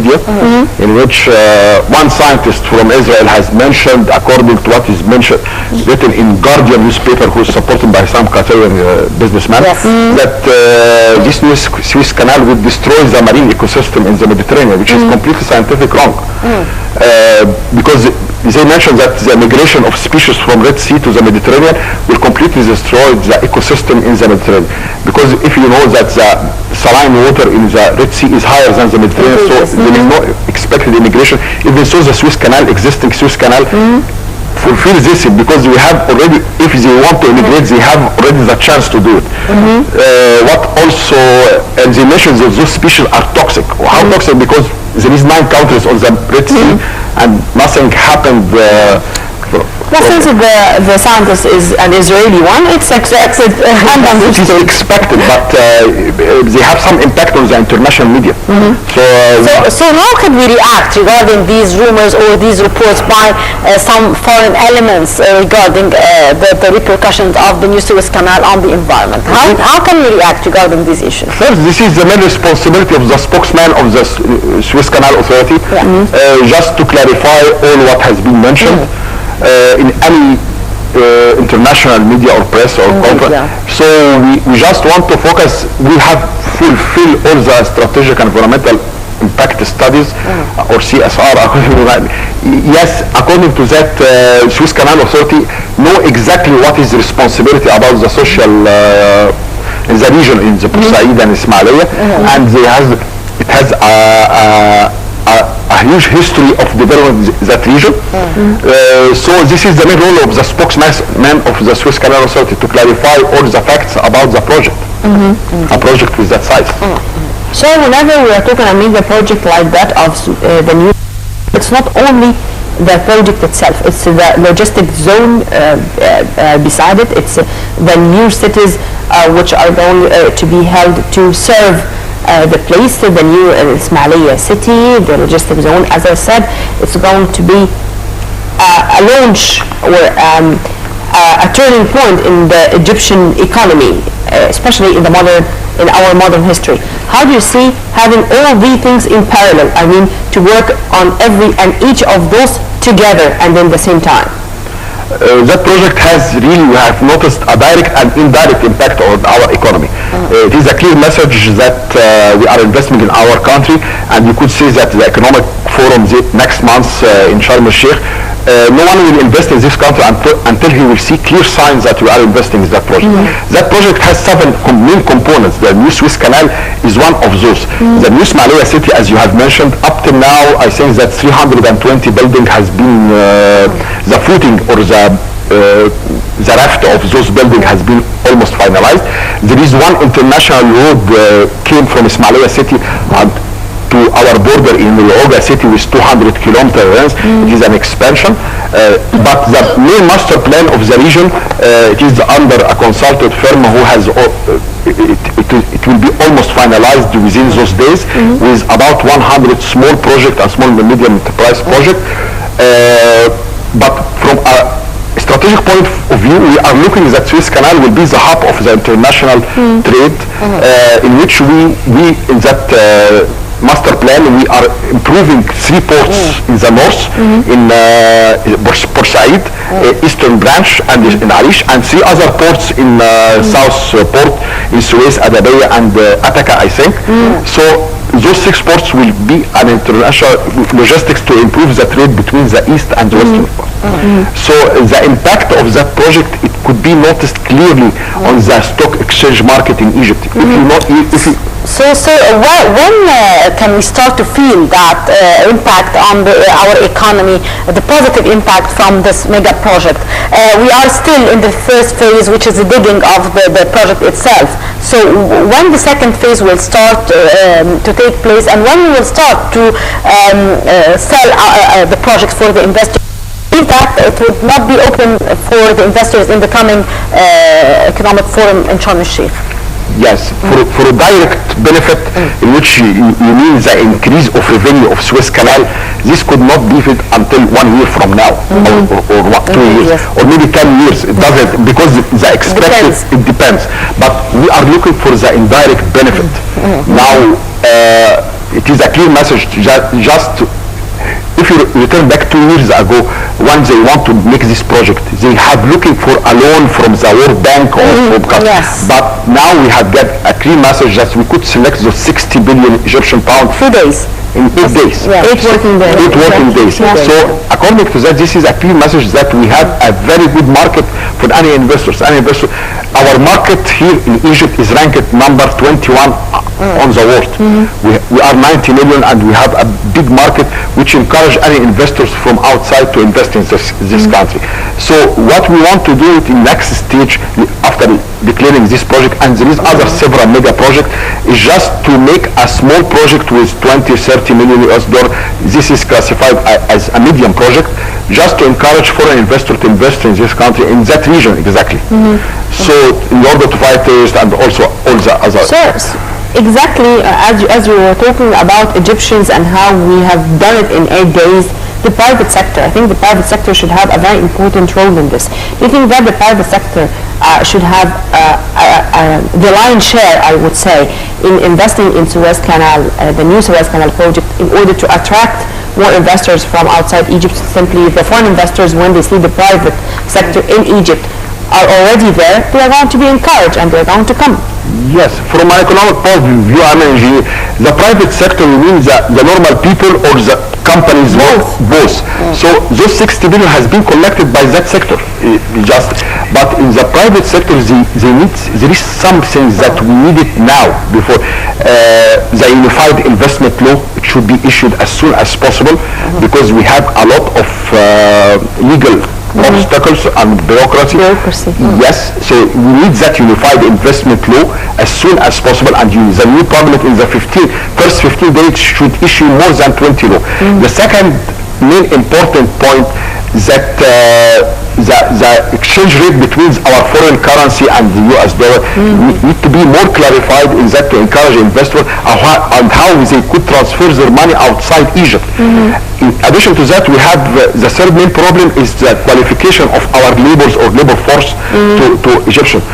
video in which one scientist from Israel has mentioned, according to what is mentioned, written in Guardian newspaper, who is supported by some Qatari businessman, that this new Suez Canal would destroy the marine ecosystem in the Mediterranean, which is completely scientific wrong. Because they mentioned that the migration of species from Red Sea to the Mediterranean will completely destroy the ecosystem in the Mediterranean. Because if you know that the saline water in the Red Sea is higher than the Mediterranean, so there is no expected immigration. Even so, the Suez Canal, existing Suez Canal, fulfills this, because we have already, if they want to immigrate, they have already the chance to do it. What also, and they mentioned that those species are toxic. How toxic? Because there is 9 countries on the Red Sea, and nothing happened. Well, since the scientist is an Israeli one, it's expected. It is expected, but they have some impact on the international media. So how can we react regarding these rumors or these reports by some foreign elements regarding the repercussions of the new Suez Canal on the environment? How can we react regarding these issues? First, this is the main responsibility of the spokesman of the Suez Canal Authority, just to clarify all what has been mentioned. In any international media or press or conference. So we just want to focus, we have fulfilled all the strategic environmental impact studies or CSR. Yes, according to that, Suez Canal Authority know exactly what is the responsibility about the social in the region, in the Port-Said and Ismailia, and it has a huge history of developing that region. So this is the main role of the spokesman of the Suez Canal Authority, to clarify all the facts about the project, a project with that size. So whenever we are talking about a project like that of the new, it's not only the project itself, it's the logistic zone beside it, it's the new cities which are going to be held to serve the place, the new Ismailia city, the logistic zone. As I said, it's going to be a launch or a turning point in the Egyptian economy, especially in our modern history. How do you see having all these things in parallel? I mean, to work on every and each of those together and in the same time. That project has really, we have noticed a direct and indirect impact on our economy. It is a clear message that we are investing in our country, and you could say that the economic forum next month in Sharm el-Sheikh, no one will invest in this country until he will see clear signs that we are investing in that project. That project has 7 main components. The new Suez Canal is one of those. The new Ismailia city, as you have mentioned, up to now, I think that 320 building has been, the footing or the raft of those buildings has been almost finalized. There is one international road came from Ismailia city to our border in Luoga city with 200 kilometer range. It is an expansion, but the main master plan of the region, it is under a consulted firm who has it will be almost finalized within those days, with about 100 small project and small and medium enterprise project. But from a strategic point of view, we are looking that Suez Canal will be the hub of the international trade, in which we in that master plan, we are improving 3 ports in the north, in Port-Said, eastern branch, and in Arish, and 3 other ports in south port, in Suez, Adabiya, and Ataka, I think. So those 6 ports will be an international logistics to improve the trade between the east and the western part. So the impact of that project, it could be noticed clearly on the stock exchange market in Egypt. So when can we start to feel that impact on our economy, the positive impact from this mega project? We are still in the first phase, which is the digging of the project itself. So when the second phase will start to take place, and when we will start to sell the project for the investors, that it would not be open for the investors in the coming economic forum in Sharm el-Sheikh? Yes, for a direct benefit, in which you mean the increase of revenue of Suez Canal, this could not be fit until 1 year from now, or 2 years, or maybe 10 years. It doesn't, because the expected, it depends. But we are looking for the indirect benefit. Now, it is a clear message just if you return back 2 years ago, when they want to make this project, they have looking for a loan from the World Bank or from yes. But now we have got a clear message that we could select those 60 billion Egyptian pounds. 2 days. In 8 days. Yeah. 8 working days. 8 working days. Yeah. So according to that, this is a clear message that we have a very good market for any investors. Our market here in Egypt is ranked number 21 on the world. We are 90 million and we have a big market which encourage any investors from outside to invest in this country. So what we want to do in next stage after declaring this project, and there is other several mega projects, is just to make a small project with 20, 30 million US dollar. This is classified as a medium project, just to encourage foreign investors to invest in this country, in that region exactly. So in order to fight terrorists and also all the other. Sure. Exactly, as you were talking about Egyptians and how we have done it in 8 days, the private sector, I think the private sector should have a very important role in this. Do you think that the private sector should have the lion's share, I would say, in investing in Suez Canal, the new Suez Canal project, in order to attract more investors from outside Egypt? Simply, the foreign investors, when they see the private sector in Egypt are already there, they are going to be encouraged and they are going to come. Yes, from an economic point of view, I mean, the private sector means the normal people or the companies, both. So those 60 billion has been collected by that sector. But in the private sector, there is something that we need it now before the unified investment law. It should be issued as soon as possible because we have a lot of legal obstacles and bureaucracy. Yes, so we need that unified investment law as soon as possible, and the new parliament in the first 15 days should issue more than 20 law. The second main important point that the exchange rate between our foreign currency and the US dollar need to be more clarified in that to encourage investors and how they could transfer their money outside Egypt. In addition to that, we have the third main problem is the qualification of our laborers or labor force to Egyptian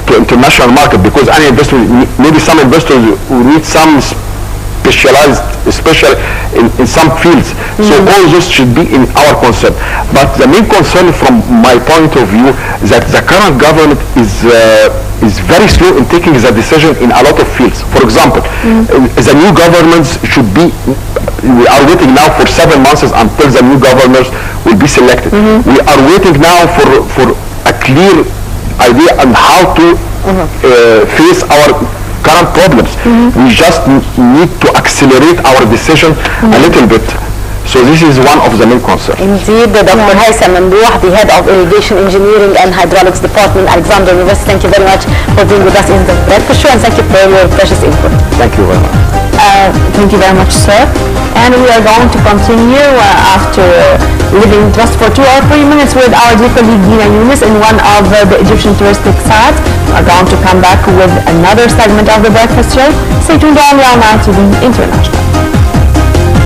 to international market, because any investor, maybe some investors will need some especially in some fields. So all this should be in our concern. But the main concern from my point of view that the current government is very slow in taking the decision in a lot of fields. For example, the new governments should be, we are waiting now for 7 months until the new governors will be selected. We are waiting now for a clear idea on how to face our current problems. We just need to accelerate our decision a little bit. So this is one of the main concerns. Indeed, Dr. Haytham Mamdouh, the head of Irrigation Engineering and Hydraulics Department, Alexander University, thank you very much for being with us in the breakfast show, and thank you for your precious input. Thank you very much. Thank you very much, sir. And we are going to continue after living just for 2 or 3 minutes with our dear colleague Dina Yunus in one of the Egyptian touristic sites. We are going to come back with another segment of the breakfast show. Stay tuned on Now TV International.